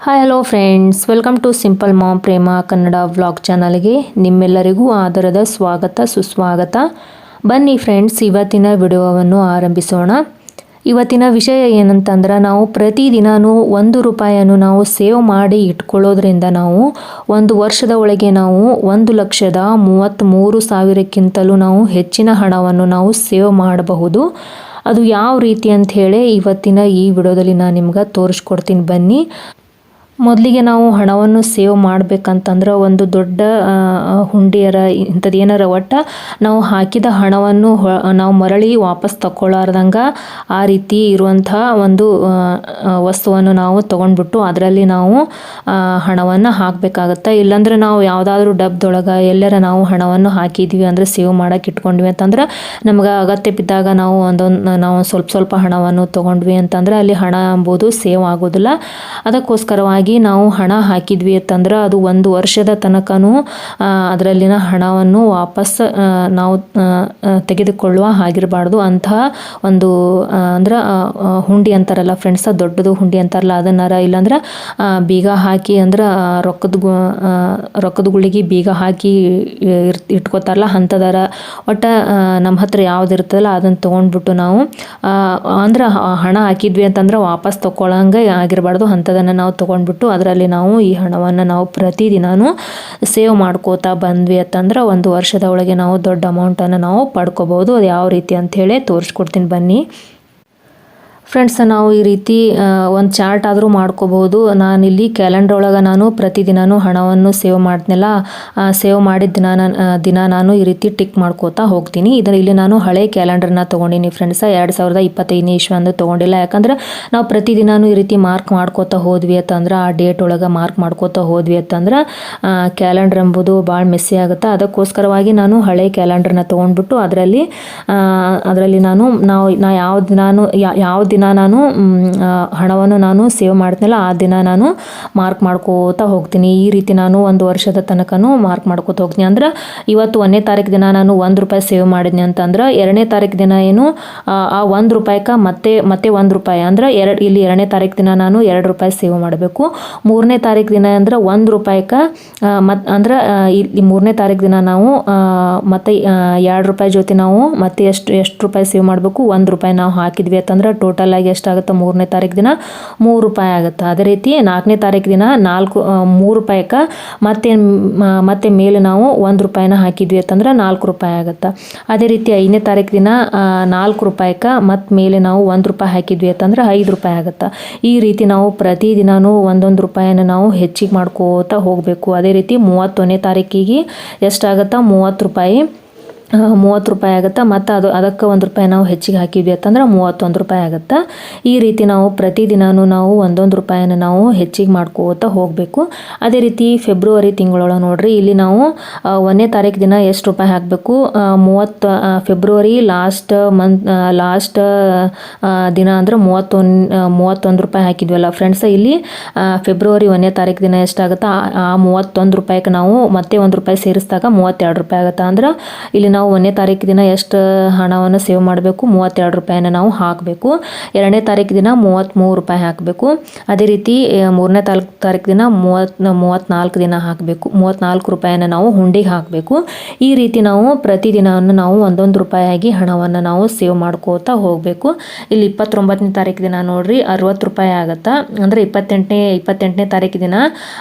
Hi hello friends, welcome to simple mom Prema Kannada vlog ಚಾನಲ್ಗೆ ನಿಮ್ಮೆಲ್ಲರಿಗೂ ಆದರದ ಸ್ವಾಗತ ಸುಸ್ವಾಗತ. ಬನ್ನಿ ಫ್ರೆಂಡ್ಸ್, ಇವತ್ತಿನ ವಿಡಿಯೋವನ್ನು ಆರಂಭಿಸೋಣ. ಇವತ್ತಿನ ವಿಷಯ ಏನಂತಂದ್ರೆ, ನಾವು ಪ್ರತಿದಿನವೂ 1 ರೂಪಾಯಿಯನ್ನು ನಾವು ಸೇವ್ ಮಾಡಿ ಇಟ್ಕೊಳ್ಳೋದ್ರಿಂದ ನಾವು ಒಂದು ವರ್ಷದ ಒಳಗೆ ನಾವು 1,33,000ಕ್ಕಿಂತಲೂ ನಾವು ಹೆಚ್ಚಿನ ಹಣವನ್ನು ನಾವು ಸೇವ್ ಮಾಡಬಹುದು. ಅದು ಯಾವ ರೀತಿ ಅಂತ ಹೇಳಿ ಇವತ್ತಿನ ಈ ವಿಡಿಯೋದಲ್ಲಿ ನಾನು ನಿಮ್ಗೆ ತೋರಿಸ್ಕೊಡ್ತೀನಿ. ಬನ್ನಿ. ಮೊದಲಿಗೆ ನಾವು ಹಣವನ್ನು ಸೇವ್ ಮಾಡಬೇಕಂತಂದ್ರೆ ಒಂದು ದೊಡ್ಡ ಹುಂಡಿಯರ ಇಂಥದ್ದು ಏನಾರ ಒಟ್ಟು ನಾವು ಹಾಕಿದ ಹಣವನ್ನು ನಾವು ಮರಳಿ ವಾಪಸ್ ತಗೊಳ್ಳಾರ್ದಂಗೆ ಆ ರೀತಿ ಇರುವಂಥ ಒಂದು ವಸ್ತುವನ್ನು ನಾವು ತೊಗೊಂಡ್ಬಿಟ್ಟು ಅದರಲ್ಲಿ ನಾವು ಹಣವನ್ನು ಹಾಕಬೇಕಾಗತ್ತೆ. ಇಲ್ಲಾಂದ್ರೆ ನಾವು ಯಾವುದಾದ್ರೂ ಡಬ್ಬದೊಳಗೆ ಎಲ್ಲರ ನಾವು ಹಣವನ್ನು ಹಾಕಿದ್ವಿ ಅಂದರೆ, ಸೇವ್ ಮಾಡೋಕೆ ಇಟ್ಕೊಂಡ್ವಿ ಅಂತಂದ್ರೆ, ನಮ್ಗೆ ಅಗತ್ಯ ಬಿದ್ದಾಗ ನಾವು ನಾವು ಸ್ವಲ್ಪ ಹಣವನ್ನು ತೊಗೊಂಡ್ವಿ ಅಂತಂದ್ರೆ ಅಲ್ಲಿ ಹಣ ಎಂಬುದು ಸೇವ್ ಆಗೋದಿಲ್ಲ. ಅದಕ್ಕೋಸ್ಕರವಾಗಿ ನಾವು ಹಣ ಹಾಕಿದ್ವಿ ಅಂತಂದ್ರೆ ಅದು 1 ವರ್ಷದ ತನಕನೂ ಅದರಲ್ಲಿನ ಹಣವನ್ನು ವಾಪಸ್ ನಾವು ತೆಗೆದುಕೊಳ್ಳುವ ಹಾಗಿರಬಾರ್ದು. ಅಂತಹ ಒಂದು ಅಂದ್ರೆ ಹುಂಡಿ ಅಂತಾರಲ್ಲ ಫ್ರೆಂಡ್ಸ್, ದೊಡ್ಡದು ಹುಂಡಿ ಅಂತಾರಲ್ಲ, ಅದನ್ನಾರ ಇಲ್ಲಾಂದ್ರೆ ಬೀಗ ಹಾಕಿ ಅಂದ್ರೆ ರೊಕ್ಕದ ಗುಳಿಗೆ ಬೀಗ ಹಾಕಿ ಇಟ್ಕೋತಾರಲ್ಲ ಅಂಥದಾರ. ಒಟ್ಟು ನಮ್ಮ ಹತ್ರ ಯಾವ್ದು ಇರ್ತದಲ್ಲ ಅದನ್ನು ತೊಗೊಂಡ್ಬಿಟ್ಟು ನಾವು ಅಂದ್ರೆ ಹಣ ಹಾಕಿದ್ವಿ ಅಂತಂದ್ರೆ ವಾಪಸ್ ತಗೊಳ್ಳಂಗೆ ಆಗಿರಬಾರ್ದು. ಅಂಥದನ್ನು ನಾವು ತೊಗೊಂಡ್ಬಿಟ್ಟು ಅದರಲ್ಲಿ ನಾವು ಈ ಹಣವನ್ನು ನಾವು ಪ್ರತಿದಿನವೂ ಸೇವ್ ಮಾಡ್ಕೋತಾ ಬಂದ್ವಿ ಅಂತಂದ್ರೆ 1 ವರ್ಷದ ಒಳಗೆ ನಾವು ದೊಡ್ಡ ಅಮೌಂಟನ್ನು ನಾವು ಪಡ್ಕೋಬಹುದು. ಅದು ಯಾವ ರೀತಿ ಅಂತ ಹೇಳಿ ತೋರಿಸ್ಕೊಡ್ತೀನಿ ಬನ್ನಿ ಫ್ರೆಂಡ್ಸ್. ನಾವು ಈ ರೀತಿ ಒಂದು ಚಾರ್ಟ್ ಆದರೂ ಮಾಡ್ಕೋಬಹುದು. ನಾನಿಲ್ಲಿ ಕ್ಯಾಲೆಂಡರ್ ಒಳಗೆ ನಾನು ಪ್ರತಿದಿನವೂ ಹಣವನ್ನು ಸೇವ್ ಮಾಡ್ತೀನಲ್ಲ, ಸೇವ್ ಮಾಡಿದ ದಿನ ನಾನು ಈ ರೀತಿ ಟಿಕ್ ಮಾಡ್ಕೋತಾ ಹೋಗ್ತೀನಿ. ಇಲ್ಲಿ ನಾನು ಹಳೆ ಕ್ಯಾಲೆಂಡರ್ನ ತೊಗೊಂಡಿನಿ ಫ್ರೆಂಡ್ಸ. 2025ನೇ ಇಸ್ವಿಂದು ತೊಗೊಂಡಿಲ್ಲ. ಯಾಕಂದ್ರೆ ನಾವು ಪ್ರತಿದಿನವೂ ಈ ರೀತಿ ಮಾರ್ಕ್ ಮಾಡ್ಕೋತಾ ಹೋದ್ವಿ ಅಂತಂದ್ರೆ, ಆ ಡೇಟ್ ಒಳಗೆ ಮಾರ್ಕ್ ಮಾಡ್ಕೋತಾ ಹೋದ್ವಿ ಅಂತಂದ್ರೆ ಕ್ಯಾಲೆಂಡರ್ ಎಂಬುದು ಭಾಳ ಮೆಸ್ಸಿ ಆಗುತ್ತೆ. ಅದಕ್ಕೋಸ್ಕರವಾಗಿ ನಾನು ಹಳೆ ಕ್ಯಾಲೆಂಡರ್ನ ತೊಗೊಂಡ್ಬಿಟ್ಟು ಅದರಲ್ಲಿ ನಾ ಯಾವ ದಿನ ನಾನು ಹಣವನ್ನು ನಾನು ಸೇವ್ ಮಾಡ್ತೀನಲ್ಲ ಆ ದಿನ ನಾನು ಮಾರ್ಕ್ ಮಾಡ್ಕೋತಾ ಹೋಗ್ತೀನಿ. ಈ ರೀತಿ ನಾನು 1 ವರ್ಷದ ತನಕನೂ ಮಾರ್ಕ್ ಮಾಡ್ಕೋತಾ ಹೋಗ್ತೀನಿ. ಅಂದ್ರೆ ಇವತ್ತು 1ನೇ ತಾರೀಕು ದಿನ ನಾನು 1 ರೂಪಾಯಿ ಸೇವ್ ಮಾಡಿದ್ನಿ ಅಂತಂದ್ರೆ 2ನೇ ತಾರೀಕು ದಿನ ಏನು ಆ 1 ರೂಪಾಯಿಗೆ ಮತ್ತೆ 1 ರೂಪಾಯಿ ಅಂದ್ರೆ ಇಲ್ಲಿ 2ನೇ ತಾರೀಕು ದಿನ ನಾನು 2 ರೂಪಾಯಿ ಸೇವ್ ಮಾಡಬೇಕು. 3ನೇ ತಾರೀಕು ದಿನ ಅಂದ್ರೆ 1 ರೂಪಾಯಿಗೆ ಅಂದ್ರೆ ಇಲ್ಲಿ 3ನೇ ತಾರೀಕು ದಿನ ನಾವು ಮತ್ತೆ 2 ರೂಪಾಯಿ ಜೊತೆ ನಾವು ಮತ್ತೆ ಎಷ್ಟು ರೂಪಾಯಿ ಸೇವ್ ಮಾಡಬೇಕು, 1 ರೂಪಾಯಿ ನಾವು ಹಾಕಿದ್ವಿ ಅಂತಂದ್ರೆ ಟೋಟಲ್ ಆಗಿ ಎಷ್ಟಾಗುತ್ತೆ 3ನೇ ತಾರೀಕು ದಿನ 3 ರೂಪಾಯಿ ಆಗುತ್ತೆ. ಅದೇ ರೀತಿ 4ನೇ ತಾರೀಕು ದಿನ 3 ರೂಪಾಯಿಗೆ ಮತ್ತೆ ಮೇಲೆ ನಾವು 1 ರೂಪಾಯಿನ ಹಾಕಿದ್ವಿ ಅಂತಂದ್ರೆ 4 ರೂಪಾಯಿ ಆಗುತ್ತೆ. ಅದೇ ರೀತಿ 5ನೇ ತಾರೀಕು ದಿನ 4 ರೂಪಾಯಿಗೆ ಮತ್ತೆ ಮೇಲೆ ನಾವು 1 ರೂಪಾಯಿ ಹಾಕಿದ್ವಿ ಅಂತಂದ್ರೆ 5 ರೂಪಾಯಿ ಆಗುತ್ತೆ. ಈ ರೀತಿ ನಾವು ಪ್ರತಿದಿನವೂ 1 ರೂಪಾಯಿನ ನಾವು ಹೆಚ್ಚಿಗೆ ಮಾಡ್ಕೋತಾ ಹೋಗಬೇಕು. ಅದೇ ರೀತಿ 31ನೇ ತಾರೀಕಿಗೆ ಎಷ್ಟಾಗುತ್ತಾ 30 ರೂಪಾಯಿ ಆಗುತ್ತೆ. ಮತ್ತು ಅದಕ್ಕೆ 1 ರೂಪಾಯಿ ನಾವು ಹೆಚ್ಚಿಗೆ ಹಾಕಿದ್ವಿ ಅಂತಂದ್ರೆ 31 ರೂಪಾಯಿ ಆಗುತ್ತೆ. ಈ ರೀತಿ ನಾವು ಪ್ರತಿದಿನವೂ ನಾವು 1 ರೂಪಾಯಿನ ನಾವು ಹೆಚ್ಚಿಗೆ ಮಾಡ್ಕೋತಾ ಹೋಗಬೇಕು. ಅದೇ ರೀತಿ ಫೆಬ್ರವರಿ ತಿಂಗಳೊಳಗೆ ನೋಡ್ರಿ, ಇಲ್ಲಿ ನಾವು 1ನೇ ತಾರೀಕು ದಿನ ಎಷ್ಟು ರೂಪಾಯಿ ಹಾಕಬೇಕು, ಫೆಬ್ರವರಿ ಲಾಸ್ಟ್ ದಿನ ಅಂದ್ರೆ 31 ರೂಪಾಯಿ ಹಾಕಿದ್ವಲ್ಲ ಫ್ರೆಂಡ್ಸ್. ಇಲ್ಲಿ ಫೆಬ್ರವರಿ 1ನೇ ತಾರೀಕು ದಿನ ಎಷ್ಟಾಗುತ್ತೆ ಆ 31 ರೂಪಾಯಿಗೆ ನಾವು ಮತ್ತೆ 1 ರೂಪಾಯಿ ಸೇರಿಸಿದಾಗ 32 ರೂಪಾಯಿ ಆಗುತ್ತೆ. ಅಂದ್ರೆ ಇಲ್ಲಿ ನಾವು 1ನೇ ತಾರೀಕು ದಿನ ಎಷ್ಟು ಹಣವನ್ನು ಸೇವ್ ಮಾಡಬೇಕು, 32 ರೂಪಾಯಿನ ನಾವು ಹಾಕಬೇಕು. 2ನೇ ತಾರೀಕು ದಿನ 33 ರೂಪಾಯಿ ಹಾಕಬೇಕು. ಅದೇ ರೀತಿ 3ನೇ ತಾರೀಕು ದಿನ 34 ದಿನ ಹಾಕಬೇಕು. 34 ರೂಪಾಯಿನ ನಾವು ಹುಂಡಿಗೆ ಹಾಕಬೇಕು. ಈ ರೀತಿ ನಾವು ಪ್ರತಿದಿನವನ್ನು ನಾವು 1 ರೂಪಾಯಿಯಾಗಿ ಹಣವನ್ನು ನಾವು ಸೇವ್ ಮಾಡ್ಕೋತಾ ಹೋಗಬೇಕು. ಇಲ್ಲಿ 29ನೇ ತಾರೀಕು ದಿನ ನೋಡ್ರಿ 60 ರೂಪಾಯಿ ಆಗುತ್ತಾ. ಅಂದರೆ 28ನೇ ತಾರೀಕು ದಿನ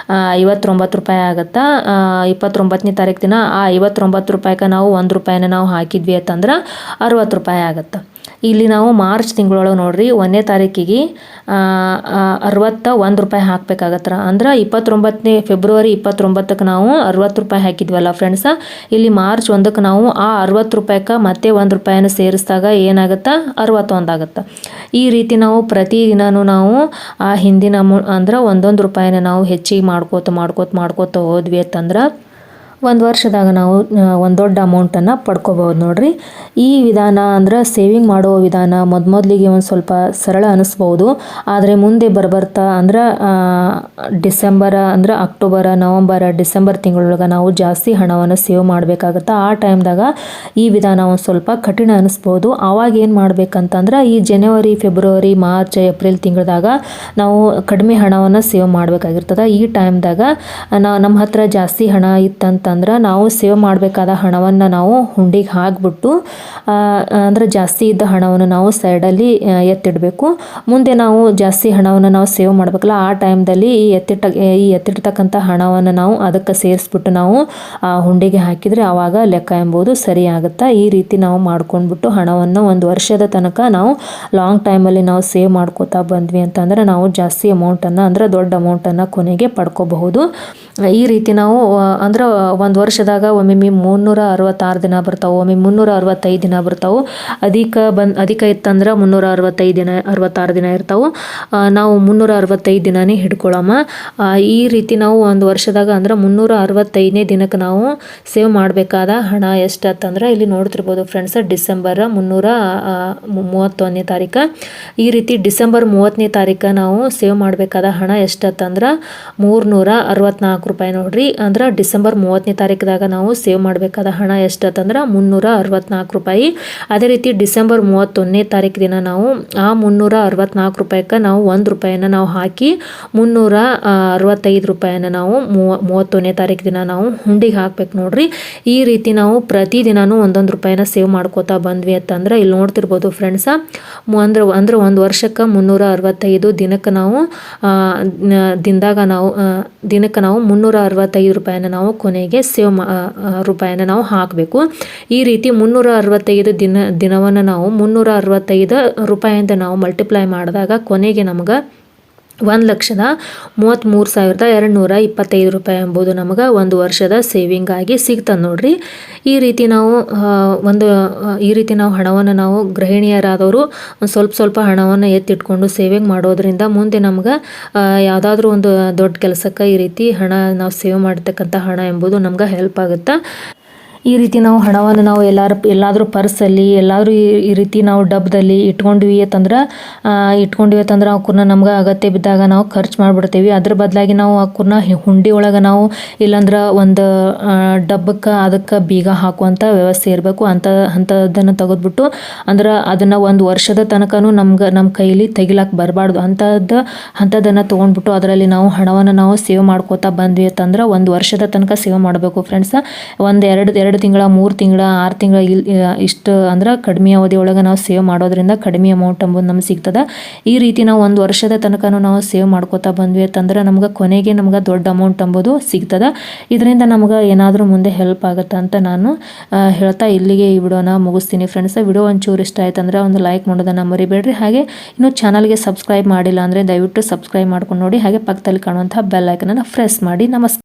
59 ರೂಪಾಯಿ ಆಗುತ್ತಾ. 29ನೇ ತಾರೀಕು ದಿನ ಆ 59 ರೂಪಾಯಿಗೆ ನಾವು 1 ರೂಪಾಯಿನ ನಾವು ಹಾಕಿದ್ವಿ ಅಂತಂದ್ರೆ 60 ರೂಪಾಯಿ ಆಗುತ್ತೆ. ಇಲ್ಲಿ ನಾವು ಮಾರ್ಚ್ ತಿಂಗಳೊಳಗೆ ನೋಡ್ರಿ 1ನೇ ತಾರೀಕಿಗೆ 61 ರೂಪಾಯಿ ಹಾಕಬೇಕಾಗತ್ತೆ. ಅಂದ್ರೆ ಫೆಬ್ರವರಿ 29ಕ್ಕೆ ನಾವು 60 ರೂಪಾಯಿ ಹಾಕಿದ್ವಲ್ಲ ಫ್ರೆಂಡ್ಸ. ಇಲ್ಲಿ ಮಾರ್ಚ್ 1ಕ್ಕೆ ನಾವು ಆ 60 ರೂಪಾಯಿಗೆ ಮತ್ತೆ 1 ರೂಪಾಯಿನ ಸೇರಿಸಿದಾಗ ಏನಾಗುತ್ತೆ 61 ಆಗುತ್ತೆ. ಈ ರೀತಿ ನಾವು ಪ್ರತಿದಿನವೂ ನಾವು ಆ ಹಿಂದಿನ ಅಂದ್ರೆ 1 ರೂಪಾಯಿನ ನಾವು ಹೆಚ್ಚಿಗೆ ಮಾಡ್ಕೋತ ಹೋದ್ವಿ ಅಂತಂದ್ರೆ ಒಂದು ವರ್ಷದಾಗ ನಾವು ಒಂದು ದೊಡ್ಡ ಅಮೌಂಟನ್ನು ಪಡ್ಕೋಬೋದು ನೋಡ್ರಿ. ಈ ವಿಧಾನ ಅಂದ್ರೆ ಸೇವಿಂಗ್ ಮಾಡೋ ವಿಧಾನ ಮೊದಲಿಗೆ ಒಂದು ಸ್ವಲ್ಪ ಸರಳ ಅನಿಸ್ಬೋದು, ಆದರೆ ಮುಂದೆ ಬರ್ತಾ ಅಂದ್ರೆ ಡಿಸೆಂಬರ್ ಅಂದ್ರೆ ಅಕ್ಟೋಬರ್, ನವಂಬರ್, ಡಿಸೆಂಬರ್ ತಿಂಗಳೊಳಗೆ ನಾವು ಜಾಸ್ತಿ ಹಣವನ್ನು ಸೇವ್ ಮಾಡಬೇಕಾಗುತ್ತೆ. ಆ ಟೈಮ್ದಾಗ ಈ ವಿಧಾನ ಒಂದು ಸ್ವಲ್ಪ ಕಠಿಣ ಅನಿಸ್ಬೋದು. ಆವಾಗ ಏನು ಮಾಡ್ಬೇಕಂತಂದ್ರೆ ಈ ಜನವರಿ, ಫೆಬ್ರವರಿ, ಮಾರ್ಚ್, ಏಪ್ರಿಲ್ ತಿಂಗಳದಾಗ ನಾವು ಕಡಿಮೆ ಹಣವನ್ನು ಸೇವ್ ಮಾಡಬೇಕಾಗಿರ್ತದೆ. ಈ ಟೈಮ್ದಾಗ ನಮ್ಮ ಹತ್ರ ಜಾಸ್ತಿ ಹಣ ಇತ್ತಂತಂದ್ರೆ ನಾವು ಸೇವ್ ಮಾಡಬೇಕಾದ ಹಣವನ್ನು ನಾವು ಹುಂಡಿಗೆ ಹಾಕಿಬಿಟ್ಟು ಅಂದರೆ ಜಾಸ್ತಿ ಇದ್ದ ಹಣವನ್ನು ನಾವು ಸೈಡಲ್ಲಿ ಎತ್ತಿಡಬೇಕು. ಮುಂದೆ ನಾವು ಜಾಸ್ತಿ ಹಣವನ್ನು ನಾವು ಸೇವ್ ಮಾಡಬೇಕಲ್ಲ, ಆ ಟೈಮ್ದಲ್ಲಿ ಈ ಎತ್ತಿಡ್ತಕ್ಕಂಥ ಹಣವನ್ನು ನಾವು ಅದಕ್ಕೆ ಸೇರಿಸ್ಬಿಟ್ಟು ನಾವು ಹುಂಡಿಗೆ ಹಾಕಿದರೆ ಆವಾಗ ಲೆಕ್ಕ ಎಂಬುದು ಸರಿ ಆಗುತ್ತೆ. ಈ ರೀತಿ ನಾವು ಮಾಡ್ಕೊಂಡ್ಬಿಟ್ಟು ಹಣವನ್ನು ಒಂದು ವರ್ಷದ ತನಕ ನಾವು ಲಾಂಗ್ ಟೈಮಲ್ಲಿ ನಾವು ಸೇವ್ ಮಾಡ್ಕೋತಾ ಬಂದ್ವಿ ಅಂತಂದರೆ ನಾವು ಜಾಸ್ತಿ ಅಮೌಂಟನ್ನು ಅಂದ್ರೆ ದೊಡ್ಡ ಅಮೌಂಟನ್ನು ಕೊನೆಗೆ ಪಡ್ಕೋಬಹುದು. ಈ ರೀತಿ ನಾವು ಅಂದ್ರೆ ಒಂದು ವರ್ಷದಾಗ ಒಮ್ಮೆ 366 ದಿನ ಬರ್ತಾವೆ, ಒಮ್ಮೆ 365 ದಿನ ಬರ್ತಾವೆ. ಅಧಿಕ ಇತ್ತಂದ್ರೆ 365 ದಿನ, 66 ದಿನ ಇರ್ತಾವೆ. ನಾವು 365 ದಿನನೇ ಹಿಡ್ಕೊಳ್ಳೋಮ. ಈ ರೀತಿ ನಾವು ಒಂದು ವರ್ಷದಾಗ ಅಂದ್ರೆ 365ನೇ ದಿನಕ್ಕೆ ನಾವು ಸೇವ್ ಮಾಡಬೇಕಾದ ಹಣ ಎಷ್ಟಂತಂದ್ರೆ ಇಲ್ಲಿ ನೋಡ್ತಿರ್ಬೋದು ಫ್ರೆಂಡ್ಸ್, ಡಿಸೆಂಬರ್ 31ನೇ ತಾರೀಕು. ಈ ರೀತಿ ಡಿಸೆಂಬರ್ 30ನೇ ತಾರೀಕು ನಾವು ಸೇವ್ ಮಾಡಬೇಕಾದ ಹಣ ಎಷ್ಟಂತಂದ್ರೆ 364 ರೂಪಾಯಿ ನೋಡ್ರಿ. ಅಂದ್ರೆ ಡಿಸೆಂಬರ್ 30ನೇ ತಾರೀಕದಾಗ ನಾವು ಸೇವ್ ಮಾಡಬೇಕಾದ ಹಣ ಎಷ್ಟಂತಂದ್ರೆ 364 ರೂಪಾಯಿ. ಅದೇ ರೀತಿ ಡಿಸೆಂಬರ್ 31ನೇ ತಾರೀಕು ದಿನ ನಾವು ಆ 364 ರೂಪಾಯಿಗೆ ನಾವು 1 ರೂಪಾಯಿನ ನಾವು ಹಾಕಿ 365 ರೂಪಾಯಿನ ನಾವು 31ನೇ ತಾರೀಕು ದಿನ ನಾವು ಹುಂಡಿಗೆ ಹಾಕ್ಬೇಕು ನೋಡ್ರಿ. ಈ ರೀತಿ ನಾವು ಪ್ರತಿದಿನನೂ 1 ರೂಪಾಯಿನ ಸೇವ್ ಮಾಡ್ಕೋತಾ ಬಂದ್ವಿ ಅಂತಂದ್ರೆ ಇಲ್ಲಿ ನೋಡ್ತಿರ್ಬೋದು ಫ್ರೆಂಡ್ಸ, ಅಂದ್ರೆ ಒಂದು ವರ್ಷಕ್ಕೆ 365 ದಿನಕ್ಕೆ ನಾವು ದಿನಕ್ಕೆ ನಾವು 365 ರೂಪಾಯಿನ ನಾವು ಕೊನೆಗೆ ರೂಪಾಯಿನ ನಾವು ಹಾಕಬೇಕು. ಈ ರೀತಿ 365 ದಿನವನ್ನು ನಾವು 365 ರೂಪಾಯಿಂದ ನಾವು ಮಲ್ಟಿಪ್ಲೈ ಮಾಡಿದಾಗ ಕೊನೆಗೆ ನಮ್ಗೆ 1,33,225 ರೂಪಾಯಿ ಎಂಬುದು ನಮಗೆ ಒಂದು ವರ್ಷದ ಸೇವಿಂಗ್ ಆಗಿ ಸಿಗ್ತದೆ ನೋಡ್ರಿ. ಈ ರೀತಿ ನಾವು ಹಣವನ್ನು ನಾವು ಗೃಹಿಣಿಯರಾದವರು ಸ್ವಲ್ಪ ಹಣವನ್ನು ಎತ್ತಿಟ್ಕೊಂಡು ಸೇವಿಂಗ್ ಮಾಡೋದ್ರಿಂದ ಮುಂದೆ ನಮ್ಗೆ ಯಾವುದಾದ್ರೂ ಒಂದು ದೊಡ್ಡ ಕೆಲಸಕ್ಕೆ ಈ ರೀತಿ ಹಣ ನಾವು ಸೇವ್ ಮಾಡ್ತಕ್ಕಂಥ ಹಣ ಎಂಬುದು ನಮ್ಗೆ ಹೆಲ್ಪ್ ಆಗುತ್ತೆ. ಈ ರೀತಿ ನಾವು ಹಣವನ್ನು ನಾವು ಎಲ್ಲಾದರೂ ಪರ್ಸಲ್ಲಿ ಎಲ್ಲಾದರೂ ಈ ರೀತಿ ನಾವು ಡಬ್ಬದಲ್ಲಿ ಇಟ್ಕೊಂಡ್ವಿ ಅಂತಂದ್ರೆ ಅವಕ್ಕನ್ನ ನಮ್ಗೆ ಅಗತ್ಯ ಬಿದ್ದಾಗ ನಾವು ಖರ್ಚು ಮಾಡಿಬಿಡ್ತೀವಿ. ಅದ್ರ ಬದಲಾಗಿ ನಾವು ಅವಕ್ಕನ್ನ ಹುಂಡಿ ಒಳಗೆ ನಾವು ಇಲ್ಲಾಂದ್ರೆ ಒಂದು ಡಬ್ಬಕ್ಕೆ ಅದಕ್ಕೆ ಬೀಗ ಹಾಕುವಂಥ ವ್ಯವಸ್ಥೆ ಇರಬೇಕು. ಅಂಥದ್ದನ್ನು ತೆಗೆದ್ಬಿಟ್ಟು ಅಂದ್ರೆ ಅದನ್ನು ಒಂದು ವರ್ಷದ ತನಕನೂ ನಮ್ಮ ಕೈಲಿ ತೆಗಿಲಕ್ಕೆ ಬರಬಾರ್ದು. ಅಂಥದ್ದನ್ನು ತೊಗೊಂಡ್ಬಿಟ್ಟು ಅದರಲ್ಲಿ ನಾವು ಹಣವನ್ನು ನಾವು ಸೇವ್ ಮಾಡ್ಕೋತಾ ಬಂದ್ವಿ ಅಂತಂದ್ರೆ ಒಂದು ವರ್ಷದ ತನಕ ಸೇವ್ ಮಾಡಬೇಕು ಫ್ರೆಂಡ್ಸ. ಎರಡು ತಿಂಗಳ, 3 ತಿಂಗಳ, 6 ತಿಂಗಳ ಇಷ್ಟು ಅಂದ್ರೆ ಕಡಿಮೆ ಅವಧಿ ಒಳಗೆ ನಾವು ಸೇವ್ ಮಾಡೋದ್ರಿಂದ ಕಡಿಮೆ ಅಮೌಂಟ್ ಎಂಬುದು ನಮ್ಗೆ ಸಿಗ್ತದೆ. ಈ ರೀತಿ ನಾವು ಒಂದು ವರ್ಷದ ತನಕನೂ ನಾವು ಸೇವ್ ಮಾಡ್ಕೋತಾ ಬಂದ್ವಿ ಅಂತಂದ್ರೆ ನಮ್ಗೆ ಕೊನೆಗೆ ನಮ್ಗೆ ದೊಡ್ಡ ಅಮೌಂಟ್ ಎಂಬುದು ಸಿಗ್ತದೆ. ಇದರಿಂದ ನಮ್ಗೆ ಏನಾದರೂ ಮುಂದೆ ಹೆಲ್ಪ್ ಆಗುತ್ತೆ ಅಂತ ನಾನು ಹೇಳ್ತಾ ಇಲ್ಲಿಗೆ ಈ ವಿಡಿಯೋನ ಮುಗಿಸ್ತೀನಿ ಫ್ರೆಂಡ್ಸ್. ವಿಡಿಯೋ ಒಂಚೂರು ಇಷ್ಟ ಆಯ್ತಂದ್ರೆ ಒಂದು ಲೈಕ್ ಮಾಡೋದನ್ನು ಮರಿಬೇಡ್ರಿ. ಹಾಗೆ ಇನ್ನು ಚಾನಲ್ಗೆ ಸಬ್ಸ್ಕ್ರೈಬ್ ಮಾಡಿಲ್ಲ ಅಂದರೆ ದಯವಿಟ್ಟು ಸಬ್ಸ್ಕ್ರೈಬ್ ಮಾಡ್ಕೊಂಡು ನೋಡಿ. ಹಾಗೆ ಪಕ್ಕದಲ್ಲಿ ಕಾಣುವಂಥ ಬೆಲ್ ಐಕನನ್ನು ಪ್ರೆಸ್ ಮಾಡಿ. ನಮಸ್ಕಾರ.